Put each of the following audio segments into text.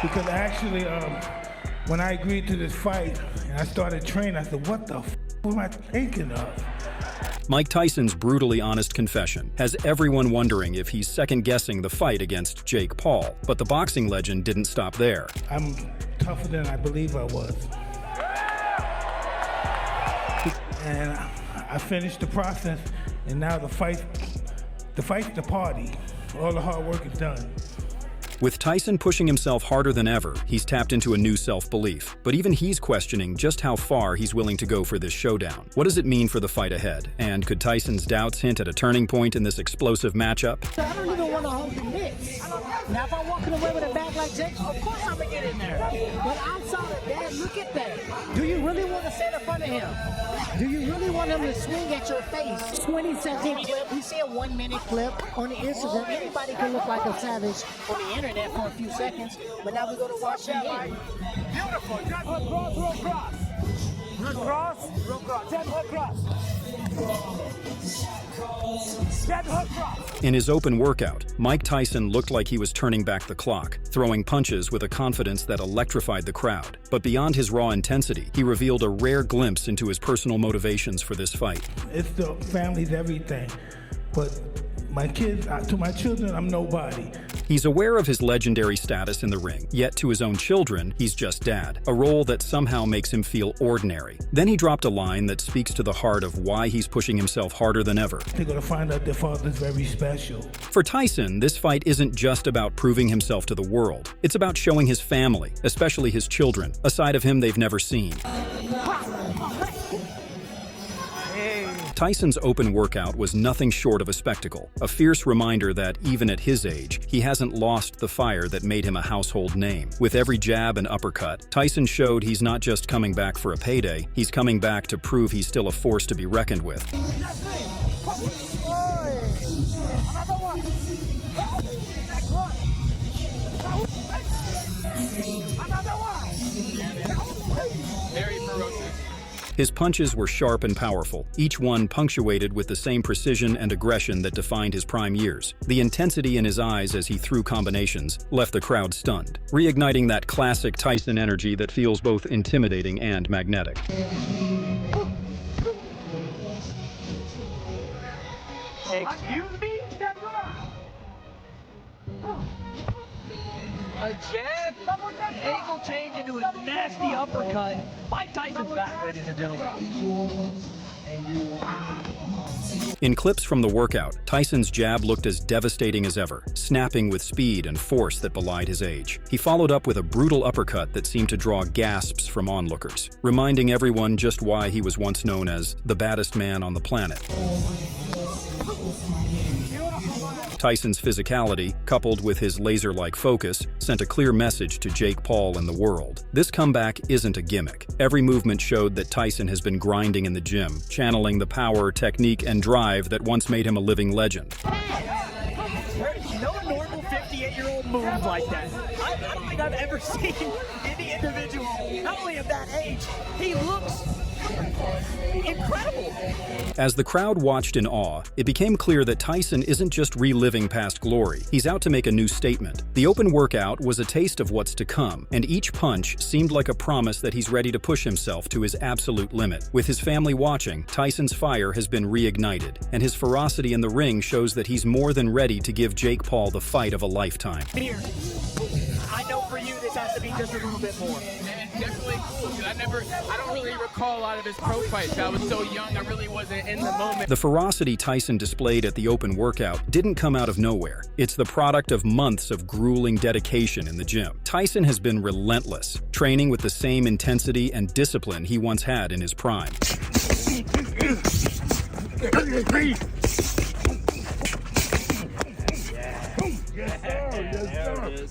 Because actually, when I agreed to this fight and I started training, I said, what the f am I thinking of? Mike Tyson's brutally honest confession has everyone wondering if he's second-guessing the fight against Jake Paul, but the boxing legend didn't stop there. I'm tougher than I believe I was. And I finished the process, and now the fight's the party. All the hard work is done. With Tyson pushing himself harder than ever, he's tapped into a new self-belief. But even he's questioning just how far he's willing to go for this showdown. What does it mean for the fight ahead? And could Tyson's doubts hint at a turning point in this explosive matchup? I don't even want to hold the mitts. Now, if I'm walking away with a bag like Jake, of course I'm going to get in there. But outside of that, look at that. Do you really want to stand in front of him? Do you really want him to swing at your face? 20-second clip. We see a 1-minute clip on the Instagram. Anybody can look like a savage on the internet for a few seconds, but now we're going to watch him again. Beautiful. Jab, hook, cross, roll, cross. Good cross, roll, cross. Jab, hook, cross. Jab, hook, cross. In his open workout, Mike Tyson looked like he was turning back the clock, throwing punches with a confidence that electrified the crowd. But beyond his raw intensity, he revealed a rare glimpse into his personal motivations for this fight. It's the family's everything, but my kids, to my children, I'm nobody. He's aware of his legendary status in the ring, yet to his own children, he's just dad, a role that somehow makes him feel ordinary. Then he dropped a line that speaks to the heart of why he's pushing himself harder than ever. They're gonna find out their father's very special. For Tyson, this fight isn't just about proving himself to the world. It's about showing his family, especially his children, a side of him they've never seen. Tyson's open workout was nothing short of a spectacle, a fierce reminder that, even at his age, he hasn't lost the fire that made him a household name. With every jab and uppercut, Tyson showed he's not just coming back for a payday, he's coming back to prove he's still a force to be reckoned with. Very ferocious. His punches were sharp and powerful, each one punctuated with the same precision and aggression that defined his prime years. The intensity in his eyes as he threw combinations left the crowd stunned, reigniting that classic Tyson energy that feels both intimidating and magnetic. Excuse me? A jab, angle change into a nasty uppercut. Mike Tyson's back, ladies and gentlemen. In clips from the workout, Tyson's jab looked as devastating as ever, snapping with speed and force that belied his age. He followed up with a brutal uppercut that seemed to draw gasps from onlookers, reminding everyone just why he was once known as the baddest man on the planet. Tyson's physicality, coupled with his laser-like focus, sent a clear message to Jake Paul and the world. This comeback isn't a gimmick. Every movement showed that Tyson has been grinding in the gym, channeling the power, technique, and drive that once made him a living legend. No normal 58-year-old moves like that. I don't think I've ever seen any individual, not only of that age, he looks incredible. As the crowd watched in awe, it became clear that Tyson isn't just reliving past glory. He's out to make a new statement. The open workout was a taste of what's to come, and each punch seemed like a promise that he's ready to push himself to his absolute limit. With his family watching, Tyson's fire has been reignited, and his ferocity in the ring shows that he's more than ready to give Jake Paul the fight of a lifetime. Here, I know for you this has to be just a little bit more. And it's definitely cool, because I don't really recall a lot of his pro fights. I was so young, I really wasn't in the moment. The ferocity Tyson displayed at the open workout didn't come out of nowhere. It's the product of months of grueling dedication in the gym. Tyson has been relentless, training with the same intensity and discipline he once had in his prime.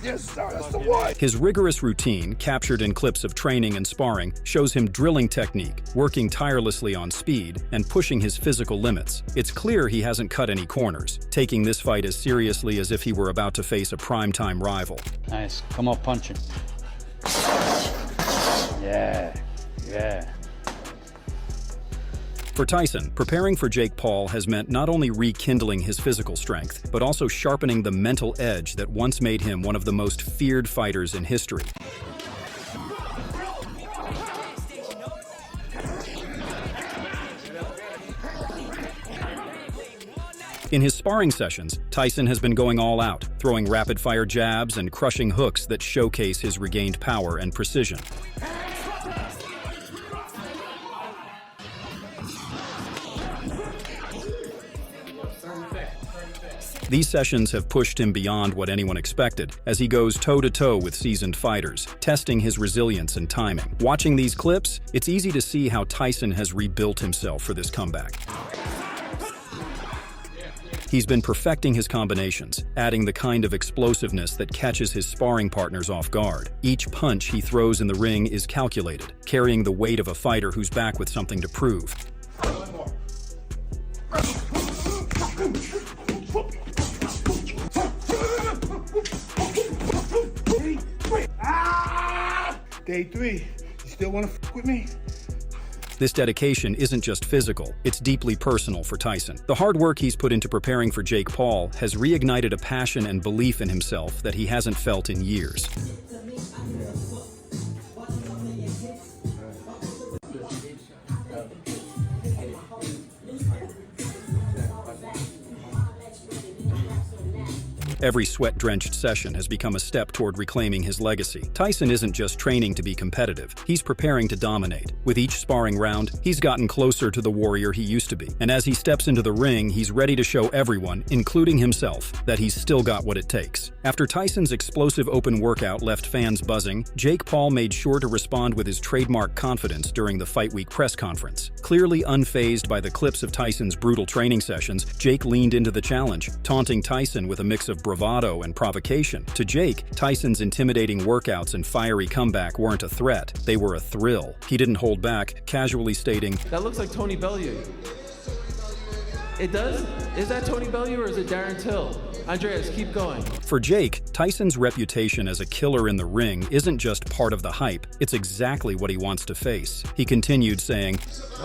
Yes, sir, that's the one. His rigorous routine, captured in clips of training and sparring, shows him drilling technique, working tirelessly on speed, and pushing his physical limits. It's clear he hasn't cut any corners, taking this fight as seriously as if he were about to face a primetime rival. Nice. Come on, punch him. Yeah. For Tyson, preparing for Jake Paul has meant not only rekindling his physical strength, but also sharpening the mental edge that once made him one of the most feared fighters in history. In his sparring sessions, Tyson has been going all out, throwing rapid-fire jabs and crushing hooks that showcase his regained power and precision. These sessions have pushed him beyond what anyone expected, as he goes toe-to-toe with seasoned fighters, testing his resilience and timing. Watching these clips, it's easy to see how Tyson has rebuilt himself for this comeback. He's been perfecting his combinations, adding the kind of explosiveness that catches his sparring partners off guard. Each punch he throws in the ring is calculated, carrying the weight of a fighter who's back with something to prove. Day 3, you still want to f with me? This dedication isn't just physical, it's deeply personal for Tyson. The hard work he's put into preparing for Jake Paul has reignited a passion and belief in himself that he hasn't felt in years. Every sweat-drenched session has become a step toward reclaiming his legacy. Tyson isn't just training to be competitive, he's preparing to dominate. With each sparring round, he's gotten closer to the warrior he used to be. And as he steps into the ring, he's ready to show everyone, including himself, that he's still got what it takes. After Tyson's explosive open workout left fans buzzing, Jake Paul made sure to respond with his trademark confidence during the Fight Week press conference. Clearly unfazed by the clips of Tyson's brutal training sessions, Jake leaned into the challenge, taunting Tyson with a mix of bravado and provocation. To Jake, Tyson's intimidating workouts and fiery comeback weren't a threat, they were a thrill. He didn't hold back, casually stating, "That looks like Tony Bellew." It does? Is that Tony Bellew or is it Darren Till? Andreas, keep going. For Jake, Tyson's reputation as a killer in the ring isn't just part of the hype, it's exactly what he wants to face. He continued saying,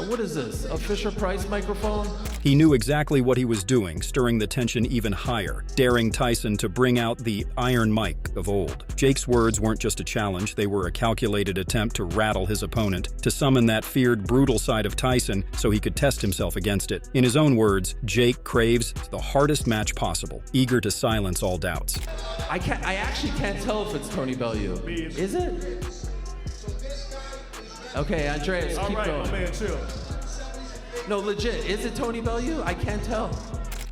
What is this, a Fisher-Price microphone? He knew exactly what he was doing, stirring the tension even higher, daring Tyson to bring out the iron mic of old. Jake's words weren't just a challenge, they were a calculated attempt to rattle his opponent, to summon that feared, brutal side of Tyson so he could test himself against it. In his own words, Jake craves the hardest match possible, eager to silence all doubts. I actually can't tell if it's Tony Bellew. Is it? Okay, Andreas, keep going. My man, chill. No, legit, is it Tony Bellew? I can't tell.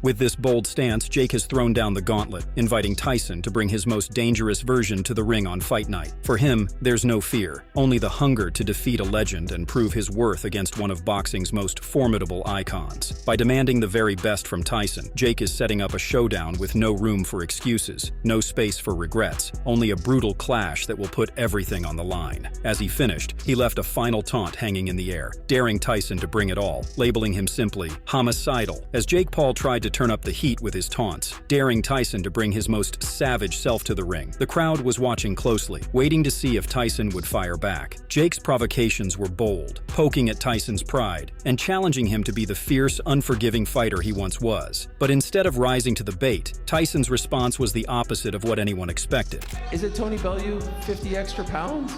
With this bold stance, Jake has thrown down the gauntlet, inviting Tyson to bring his most dangerous version to the ring on fight night. For him, there's no fear, only the hunger to defeat a legend and prove his worth against one of boxing's most formidable icons. By demanding the very best from Tyson, Jake is setting up a showdown with no room for excuses, no space for regrets, only a brutal clash that will put everything on the line. As he finished, he left a final taunt hanging in the air, daring Tyson to bring it all, labeling him simply homicidal. As Jake Paul tried to turn up the heat with his taunts, daring Tyson to bring his most savage self to the ring. The crowd was watching closely, waiting to see if Tyson would fire back. Jake's provocations were bold, poking at Tyson's pride, and challenging him to be the fierce, unforgiving fighter he once was. But instead of rising to the bait, Tyson's response was the opposite of what anyone expected. Is it Tony Bellew, 50 extra pounds?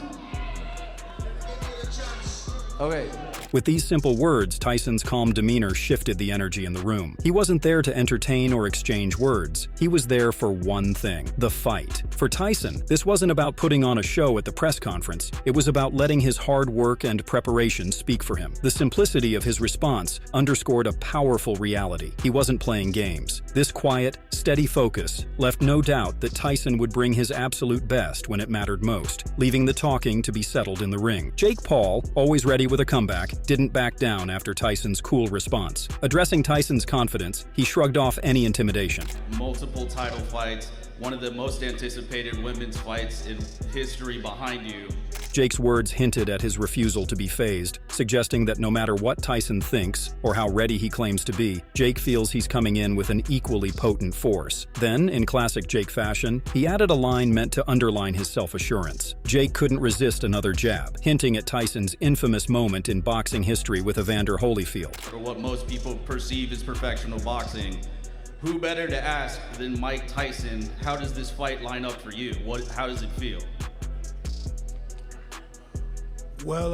Okay. With these simple words, Tyson's calm demeanor shifted the energy in the room. He wasn't there to entertain or exchange words. He was there for one thing: the fight. For Tyson, this wasn't about putting on a show at the press conference. It was about letting his hard work and preparation speak for him. The simplicity of his response underscored a powerful reality. He wasn't playing games. This quiet, steady focus left no doubt that Tyson would bring his absolute best when it mattered most, leaving the talking to be settled in the ring. Jake Paul, always ready with a comeback, didn't back down after Tyson's cool response. Addressing Tyson's confidence, he shrugged off any intimidation. Multiple title fights, one of the most anticipated women's fights in history behind you. Jake's words hinted at his refusal to be fazed, suggesting that no matter what Tyson thinks or how ready he claims to be, Jake feels he's coming in with an equally potent force. Then, in classic Jake fashion, he added a line meant to underline his self-assurance. Jake couldn't resist another jab, hinting at Tyson's infamous moment in boxing history with Evander Holyfield. For what most people perceive as professional boxing, who better to ask than Mike Tyson, how does this fight line up for you? How does it feel? Well,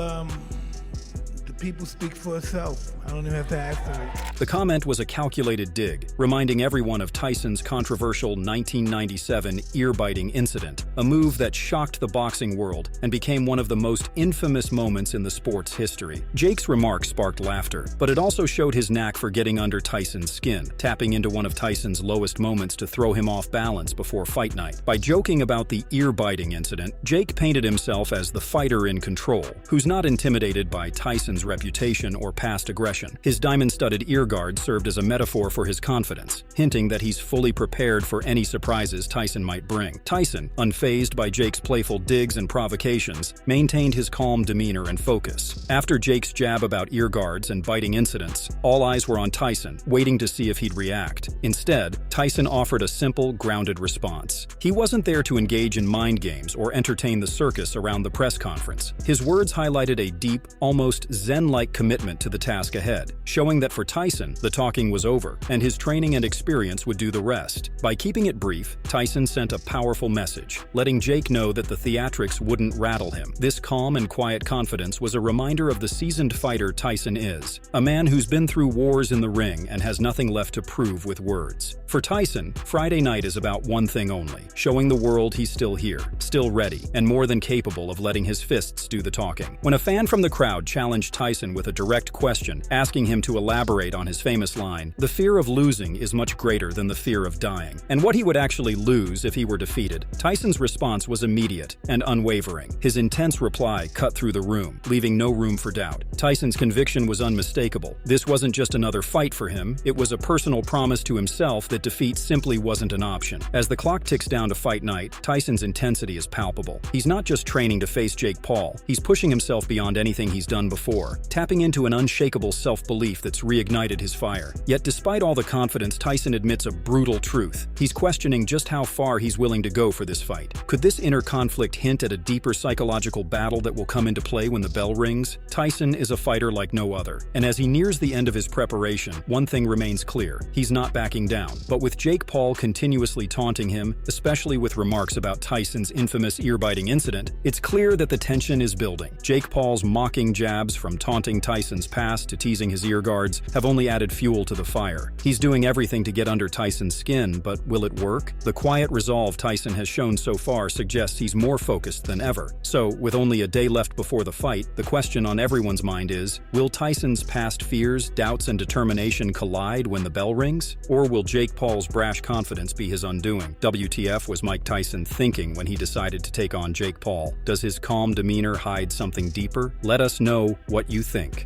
the people speak for itself. I don't even have to ask them. The comment was a calculated dig, reminding everyone of Tyson's controversial 1997 ear-biting incident, a move that shocked the boxing world and became one of the most infamous moments in the sport's history. Jake's remarks sparked laughter, but it also showed his knack for getting under Tyson's skin, tapping into one of Tyson's lowest moments to throw him off balance before fight night. By joking about the ear-biting incident, Jake painted himself as the fighter in control, who's not intimidated by Tyson's reputation or past aggression. His diamond-studded ear guard served as a metaphor for his confidence, hinting that he's fully prepared for any surprises Tyson might bring. Tyson, unfazed by Jake's playful digs and provocations, maintained his calm demeanor and focus. After Jake's jab about ear guards and biting incidents, all eyes were on Tyson, waiting to see if he'd react. Instead, Tyson offered a simple, grounded response. He wasn't there to engage in mind games or entertain the circus around the press conference. His words highlighted a deep, almost zen-like commitment to the task ahead, showing that for Tyson, the talking was over, and his training and experience would do the rest. By keeping it brief, Tyson sent a powerful message, letting Jake know that the theatrics wouldn't rattle him. This calm and quiet confidence was a reminder of the seasoned fighter Tyson is, a man who's been through wars in the ring and has nothing left to prove with words. For Tyson, Friday night is about one thing only, showing the world he's still here, still ready, and more than capable of letting his fists do the talking. When a fan from the crowd challenged Tyson with a direct question, asking him to elaborate on his famous line, "The fear of losing is much greater than the fear of dying," and what he would actually lose if he were defeated, Tyson's response was immediate and unwavering. His intense reply cut through the room, leaving no room for doubt. Tyson's conviction was unmistakable. This wasn't just another fight for him, it was a personal promise to himself that defeat simply wasn't an option. As the clock ticks down to fight night, Tyson's intensity is palpable. He's not just training to face Jake Paul, he's pushing himself beyond anything he's done before, tapping into an unshakable self-belief that's reignited his fire. Yet despite all the confidence, Tyson admits a brutal truth. He's questioning just how far he's willing to go for this fight. Could this inner conflict hint at a deeper psychological battle that will come into play when the bell rings? Tyson is a fighter like no other, and as he nears the end of his preparation, one thing remains clear. He's not backing down. But with Jake Paul continuously taunting him, especially with remarks about Tyson's infamous ear-biting incident, it's clear that the tension is building. Jake Paul's mocking jabs, from taunting Tyson's past to teasing his ear guards, have only added fuel to the fire. He's doing everything to get under Tyson's skin, but will it work? The quiet resolve Tyson has shown so far suggests he's more focused than ever. So, with only a day left before the fight, the question on everyone's mind is, will Tyson's past fears, doubts, and determination collide when the bell rings? Or will Jake Paul's brash confidence be his undoing? WTF was Mike Tyson thinking when he decided to take on Jake Paul? Does his calm demeanor hide something deeper? Let us know what you think.